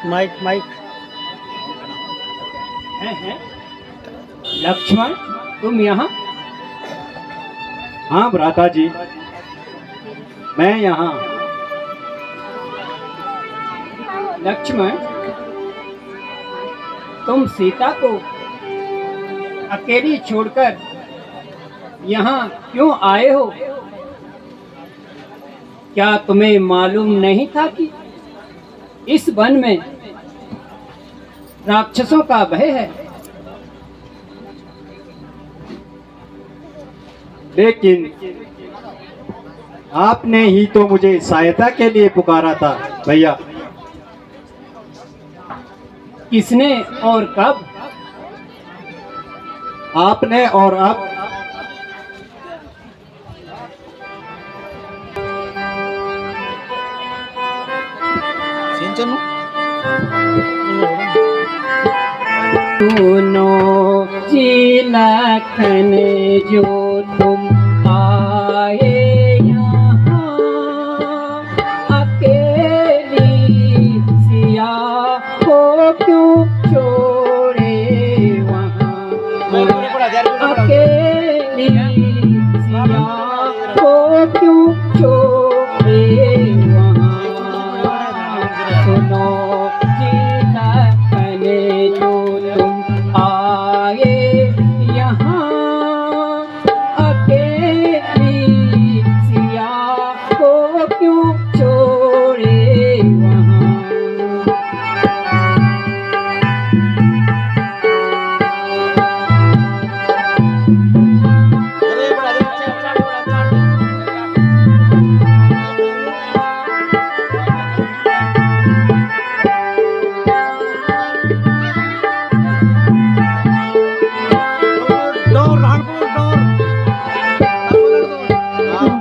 Mic mic हैं लक्ष्मण, तुम यहाँ? हाँ भ्राता जी, मैं यहाँ। लक्ष्मण, तुम सीता को अकेली छोड़कर यहाँ क्यों आए हो? क्या तुम्हें मालूम नहीं था कि इस वन में राक्षसों का भय है? लेकिन आपने ही तो मुझे सहायता के लिए पुकारा था भैया। किसने और कब? आपने और अब। सुनो जी लखन, जो तुम आए यहाँ अकेली, सिया को क्यों छोड़े वहाँ? अकेली सिया को क्यों छोड़े वहाँ? सुनो जी लखन, जो तुम आए यहाँ अकेली, सिया को क्यों छोड़े वहाँ?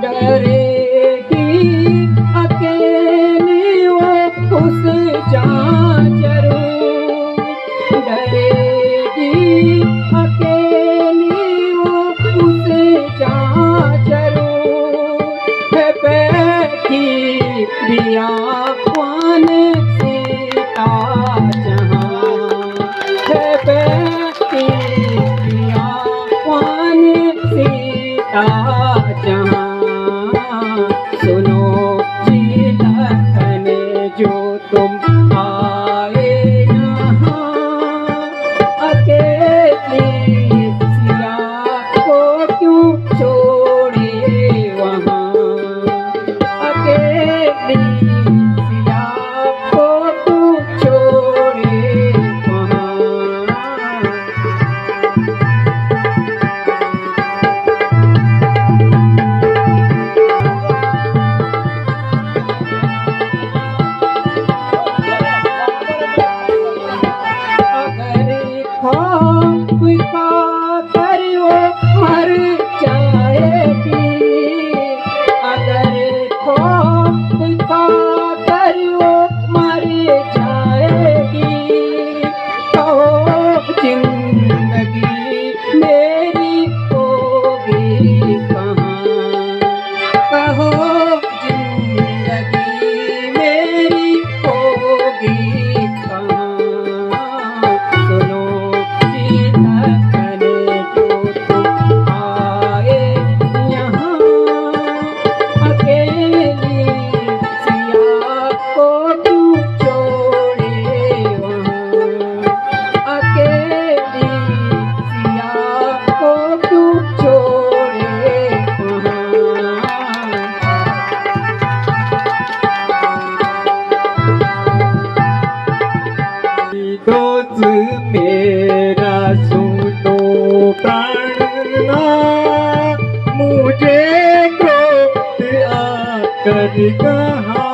डरेगी अकेली वो उस जांचरू, डरेगी अकेली वो उस जांचरू, है बैठी बियावान सीता जहाँ, है बैठी बियावान सीता जहाँ। सुनो जी लखन, जो तुम आए यहाँ अकेली, सिया को क्यों छोड़े वहाँ? अकेली सिया को क्यों छोड़े वहाँ? मर जाएगी, अगर खौफ का कर वो मर जाएगी, कहो जिंदगी मेरी होगी कहाँ? कहो जिंदगी मेरी होगी कहाँ? सुनो जी लखन, जो तुम आए यहाँ अकेली, सिया को क्यों छोड़े वहाँ? अकेली सिया को क्यों छोड़े वहाँ? दोस्त मेरा सुनो प्राणना, मुझे क्रोध आकर कहा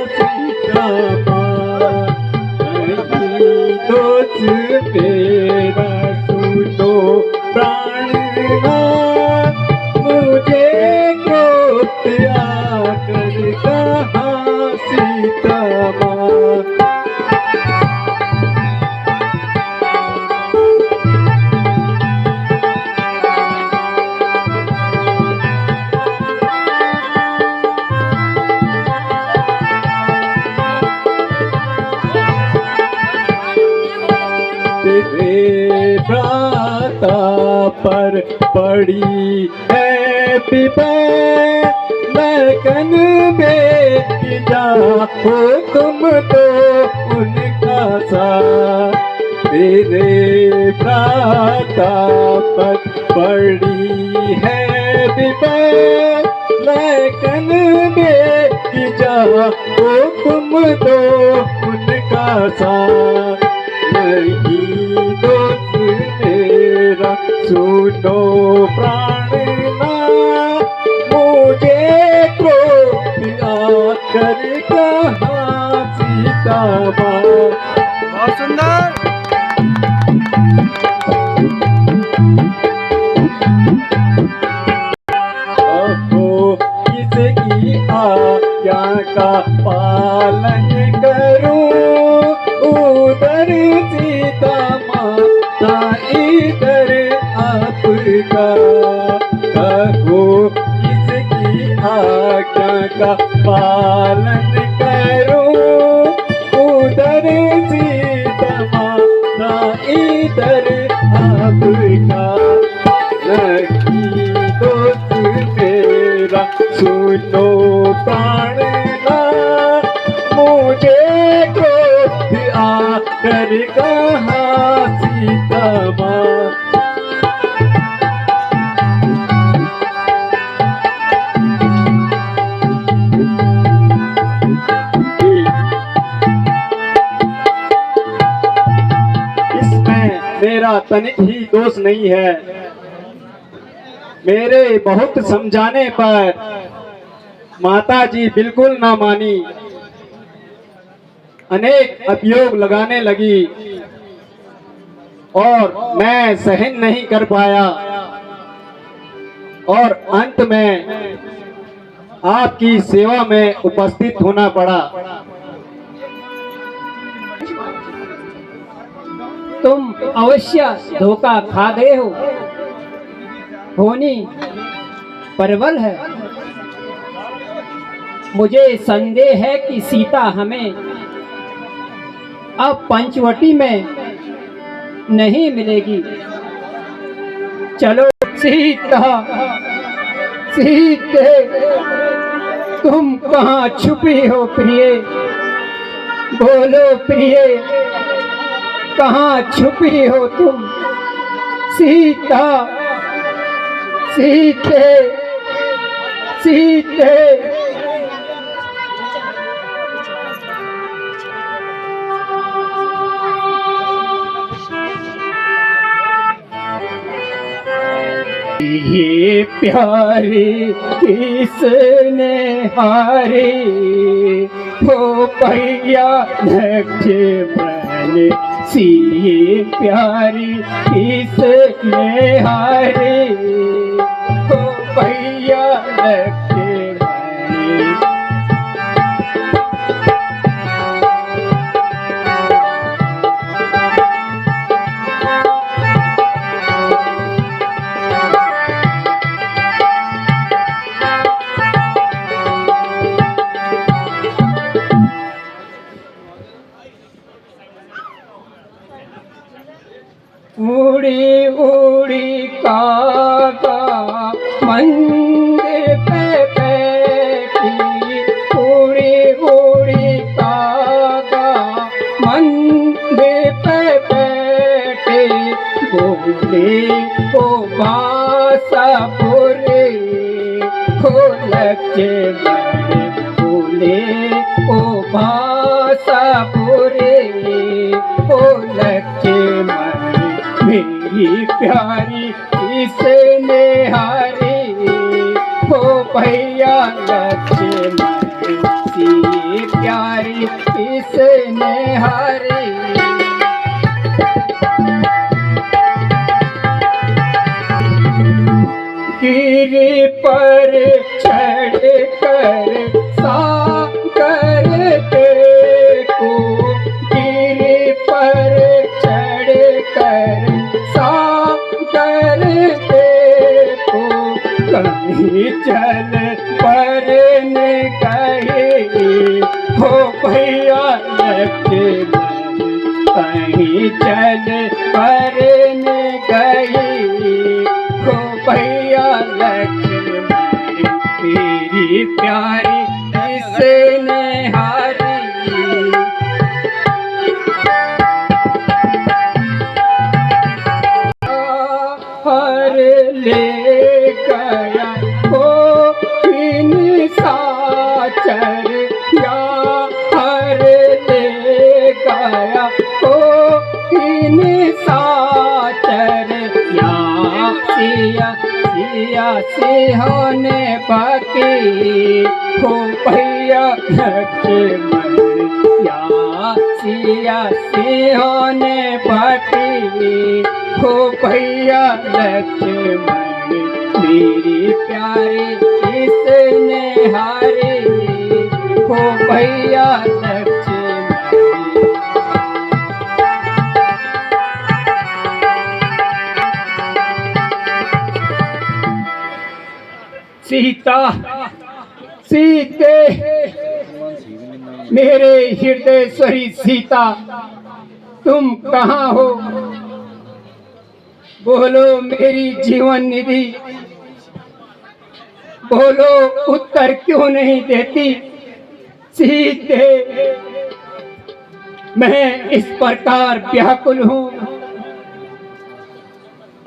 सीता माँ। दोस्त मेरा सुनो प्राणना, मुझे क्रोध आकर कहा सीता माँ। तेरे भ्राता पर पड़ी है विपद, लगन में जा हो तुम तो उनका साथ। तेरे भ्राता पर पड़ी है विपद, लगन में जा हो तुम तो उनका साथ। नहीं दोस्त मेरा सुनो प्राणनाथ, मुझे क्रोध आकर कहाँ सीता माँ। बहुत सुंदर। किसकी आज्ञा का पालन करूं, उधर सीता माता इधर आपका। कहो किसकी आज्ञा का पालन करूं, उधर सीता माता इधर आपका। नहीं दोस्त मेरा सुनो प्राणनाथ, मुझे क्रोध आकर कहाँ सीता माँ। इसमें मेरा तनिक ही दोष नहीं है। मेरे बहुत समझाने पर माता जी बिल्कुल ना मानी, अनेक अभियोग लगाने लगी और मैं सहन नहीं कर पाया और अंत में आपकी सेवा में उपस्थित होना पड़ा। तुम अवश्य धोखा खा गए हो। होनी प्रबल है। मुझे संदेह है कि सीता हमें अब पंचवटी में नहीं मिलेगी। चलो सीता, सीते, तुम कहाँ छुपी हो प्रिय? बोलो प्रिय, कहाँ छुपी हो तुम? सीता, सीते, सीते। ये प्यारी किसने हारी हो पैया लक्ष्मण सी। ये प्यारी किसने हारी हो पैया लक्ष्मण। उड़ी उड़ी काका मंदिर पे बैठी, उड़ी उड़ी काका मंदिर पे बैठे। बोले ओ बासापुरी हो लक्ष्मण, बोले ओ बासापुरी हो लक्ष्मण। मेरी प्यारी किसने हारी हो भैया लक्ष्मण सी। प्यारी किसने हारी। गिरी पर चढ़ कर सागर देखो, गिरी पर चढ़ कर सागर देखो। कहीं चल पर कहे हो भैया लक्ष्मण कहीं चल परन गई हो भैया लक्ष्मण मेरी प्यारी इसने हारी हर ले गया हो इन साचर या हर ले गया हो इन साचर या सिया सिया सिंहोने बाकी हो भैया लक्ष्मण या सिया सिंहोने बाकी हो भैया लक्ष्मण मेरी प्यारी इसने हारे हो भैया लक्ष्मण। सीता सीते मेरे हृदयश्वरी सीता तुम कहाँ हो? बोलो मेरी जीवन निधि, बोलो उत्तर क्यों नहीं देती? सीते मैं इस प्रकार व्याकुल हूँ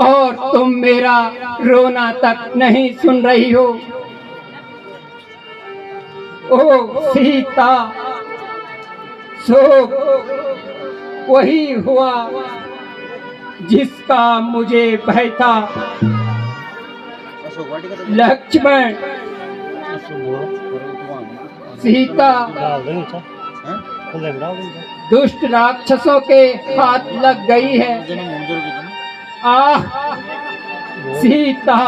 और तुम मेरा रोना तक नहीं सुन रही हो। ओ सीता शोक वही हुआ जिसका मुझे भय था। लक्ष्मण सीता दुष्ट राक्षसों के हाथ लग गई है। आह सीता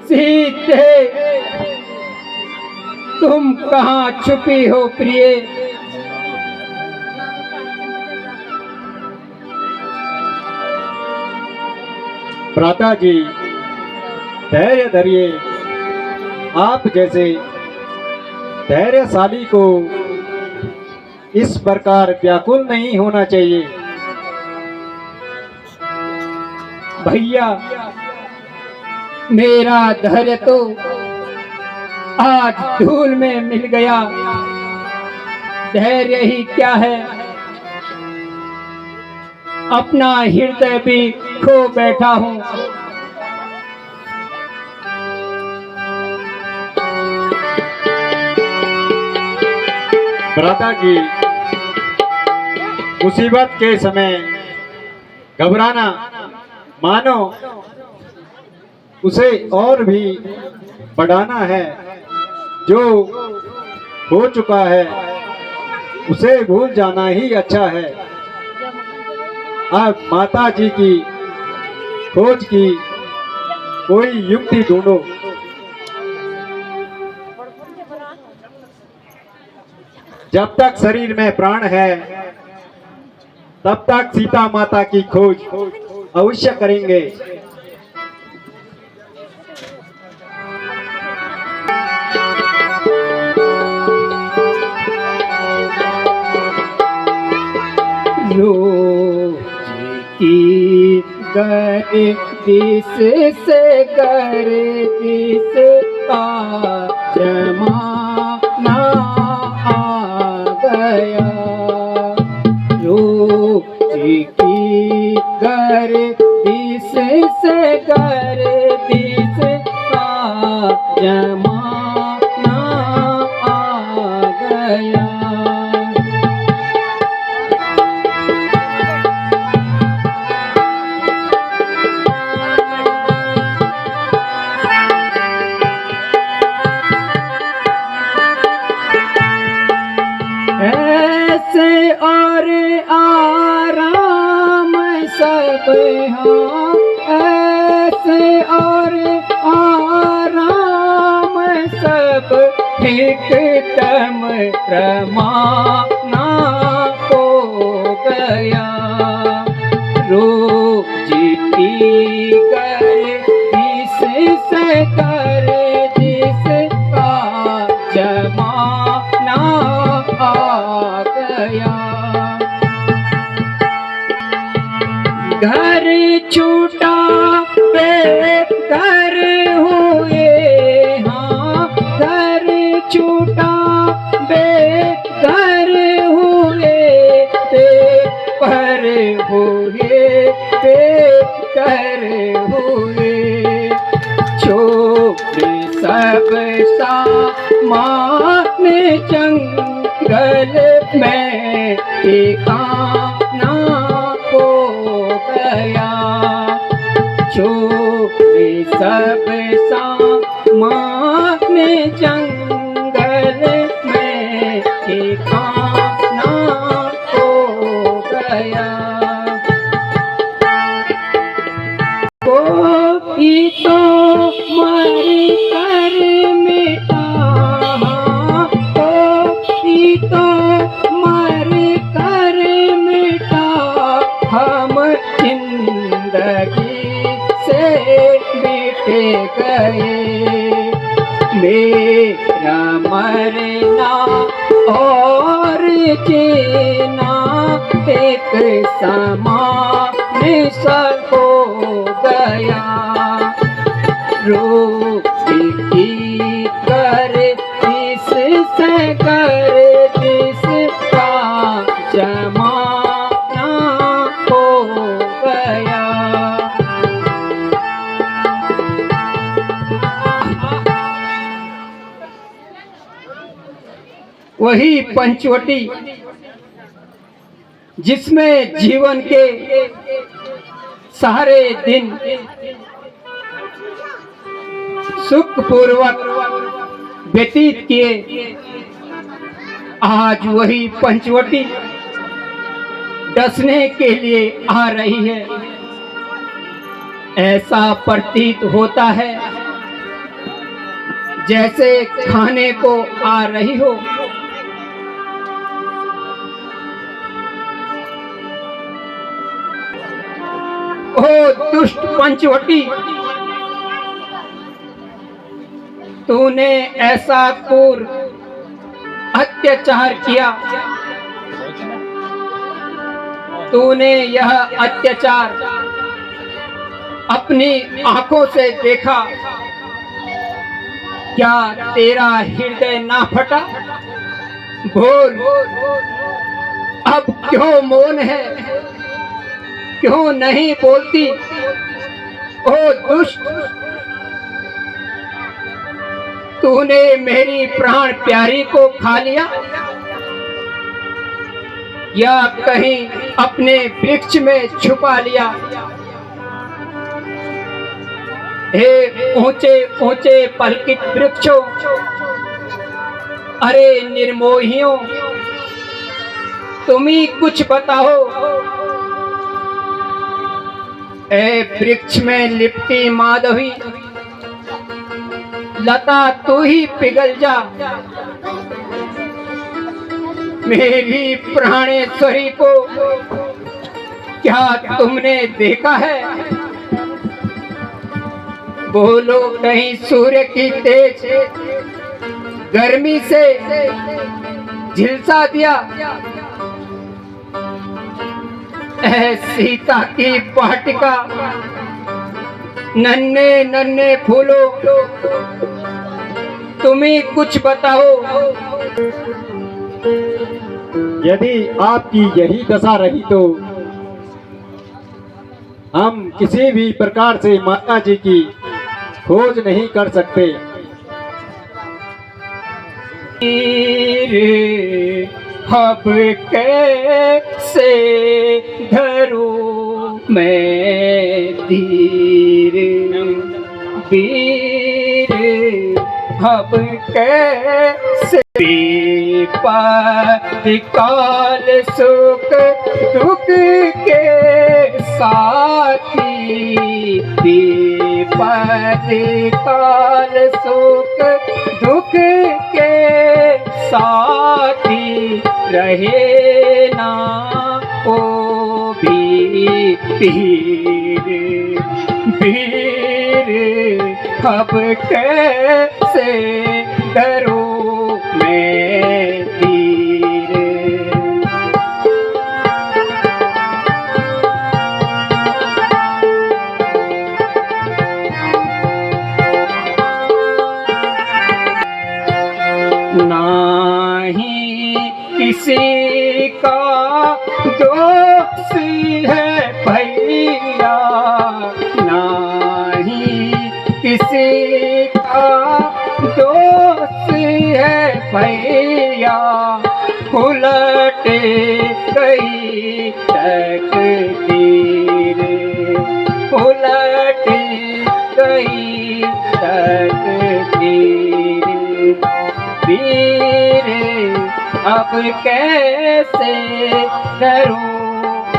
सीते तुम कहाँ छुपी हो प्रिय? भ्राता जी धैर्य धरिए। आप जैसे धैर्यशाली को इस प्रकार व्याकुल नहीं होना चाहिए। भैया मेरा धैर्य तो आज धूल में मिल गया। धैर्य ही क्या है, अपना हृदय भी खो बैठा हूँ। भ्राता जी मुसीबत के समय घबराना मानो उसे और भी बढ़ाना है। जो हो चुका है उसे भूल जाना ही अच्छा है। अब माता जी की खोज की कोई युक्ति ढूंढो। जब तक शरीर में प्राण है तब तक सीता माता की खोज अवश्य करेंगे। रोज की गर्दिश से गर्दिश का जमाना आ गया। रोज की गर्दिश से गर्दिश का जमाना आ गया। ऐसे और आराम सब हाँ, ऐसे और आराम सब एकदम रमाना हो गया। रोज की गर्दिश से गर्दिश का जमाना आ गया। घर छूटा बेघर हुए, हाँ घर छूटा बेघर हुए, बेघर हुए, बेघर हुए। छोड़ सब सामान जंगल में ठिकाना हो गया। छोड़ सब सामान जंगल में ठिकाना हो गया। कोई तो मर कर मिटा, कोई तो मर कर मिटा, हम जिंदगी से मिट गए। मेरा मरना और जीना एक समान सा हो गया। रोटी कर इससे कर जिसका जमाना हो गया। वही पंचवटी जिसमें जीवन के सारे दिन सुखपूर्वक व्यतीत किए, आज वही पंचवटी डसने के लिए आ रही है। ऐसा प्रतीत होता है जैसे खाने को आ रही हो। ओ दुष्ट पंचवटी, तूने ऐसा क्रूर अत्याचार किया। तूने यह अत्याचार अपनी आंखों से देखा, क्या तेरा हृदय ना फटा? बोल, अब क्यों मौन है, क्यों नहीं बोलती? ओ दुष्ट, तूने मेरी प्राण प्यारी को खा लिया, या कहीं अपने वृक्ष में छुपा लिया? हे ऊंचे ऊंचे पलकित वृक्षों, अरे निर्मोहियों, तुम ही कुछ बताओ। ए वृक्ष में लिपटी माधवी, लता तू ही पिघल जा। मेरी प्राणेश्वरी को क्या तुमने देखा है? बोलो, कहीं सूर्य की तेज गर्मी से झिलसा दिया? सीता की वाटिका, नन्हे नन्हे फूलों, तुम ही कुछ बताओ। यदि आपकी यही दशा रही तो हम किसी भी प्रकार से माता जी की खोज नहीं कर सकते। अब कैसे धरूं मैं धीर वीर, अब कैसे विपद काल सुख दुख के साथी, विपद काल सुख दुख के साथी रहे ना ओ भी वीर वीर, अब कैसे डरूं मैं तीर। दोषी है भैया, नाही किसी का दोष है भैया, उलट गई तकदीर, उलट गई तकदीर। वीर अब कैसे करूं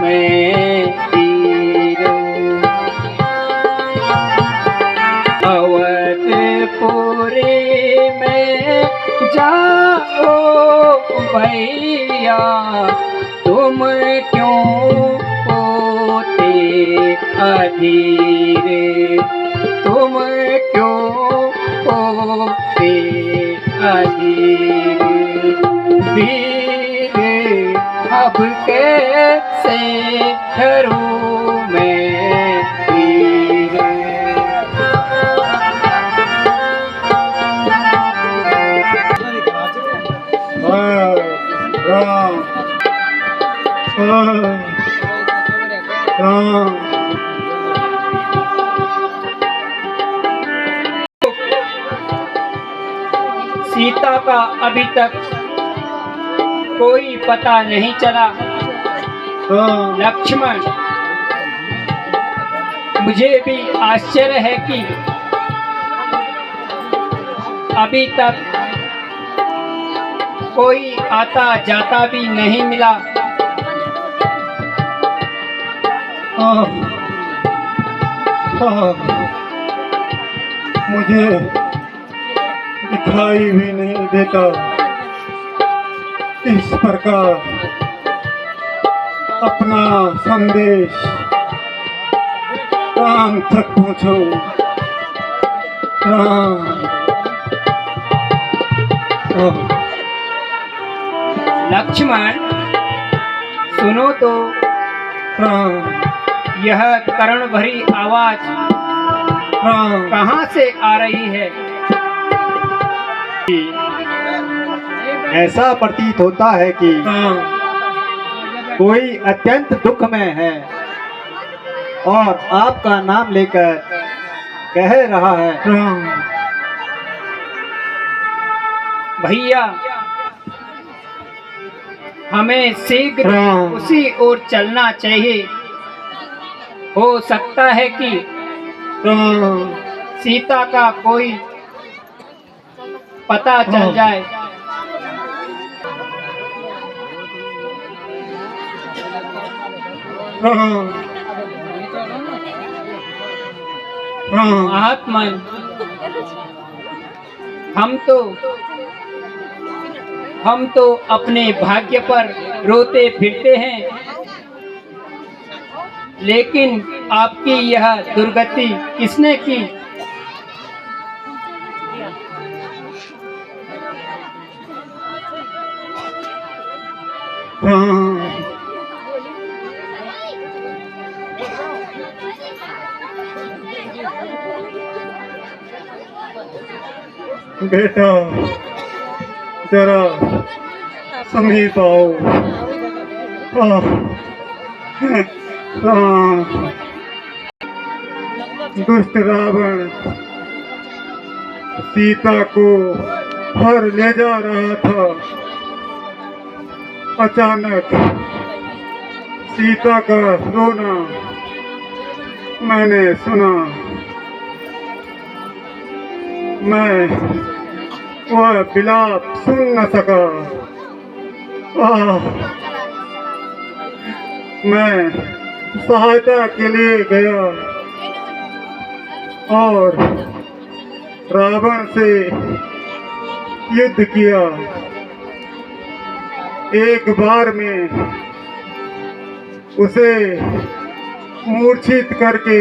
मैं तीर, अवधपुरी में जाओ भैया, तुम क्यों होते अधीर, तुम क्यों होते अधीर। वीर अब कैसे करूं मैं तीर, राम राम। सीता का अभी तक कोई पता नहीं चला। लक्ष्मण, मुझे भी आश्चर्य है कि अभी तक कोई आता जाता भी नहीं मिला। मुझे दिखाई भी नहीं देता। इस प्रकार अपना संदेश राम तक पहुँचो। राम लक्ष्मण, सुनो तो, राम यह कर्ण भरी आवाज राम। कहाँ से आ रही है? ऐसा प्रतीत होता है कि कोई अत्यंत दुख में है और आपका नाम लेकर कह रहा है। भैया, हमें शीघ्र उसी ओर चलना चाहिए। हो सकता है कि सीता का कोई पता चल जाए। महात्मन, हम तो अपने भाग्य पर रोते फिरते हैं, लेकिन आपकी यह दुर्गति किसने की? बेटा, जरा समीप आओ। दुष्ट रावण सीता को हर ले जा रहा था। अचानक सीता का रोना मैंने सुना। मैं वह विलाप सुन न सका। मैं सहायता के लिए गया और रावण से युद्ध किया। एक बार में उसे मूर्छित करके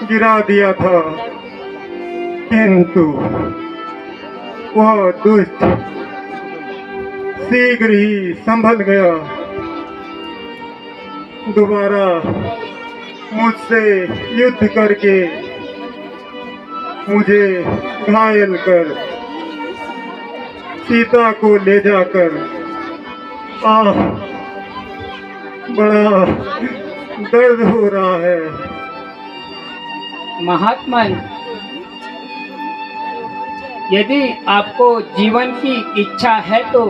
गिरा दिया था, किंतु वह दुष्ट शीघ्र ही संभल गया। दोबारा मुझसे युद्ध करके मुझे घायल कर सीता को ले जाकर बड़ा दर्द हो रहा है। महात्मन, यदि आपको जीवन की इच्छा है तो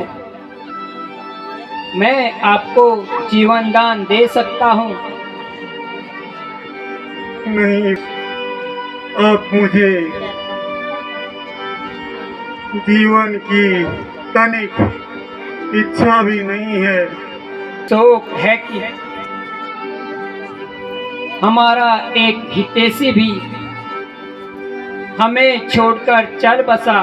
मैं आपको जीवन दान दे सकता हूँ। नहीं, आप मुझे जीवन की तनिक इच्छा भी नहीं है। शोक है कि हमारा एक हितैषी भी हमें छोड़कर चल बसा।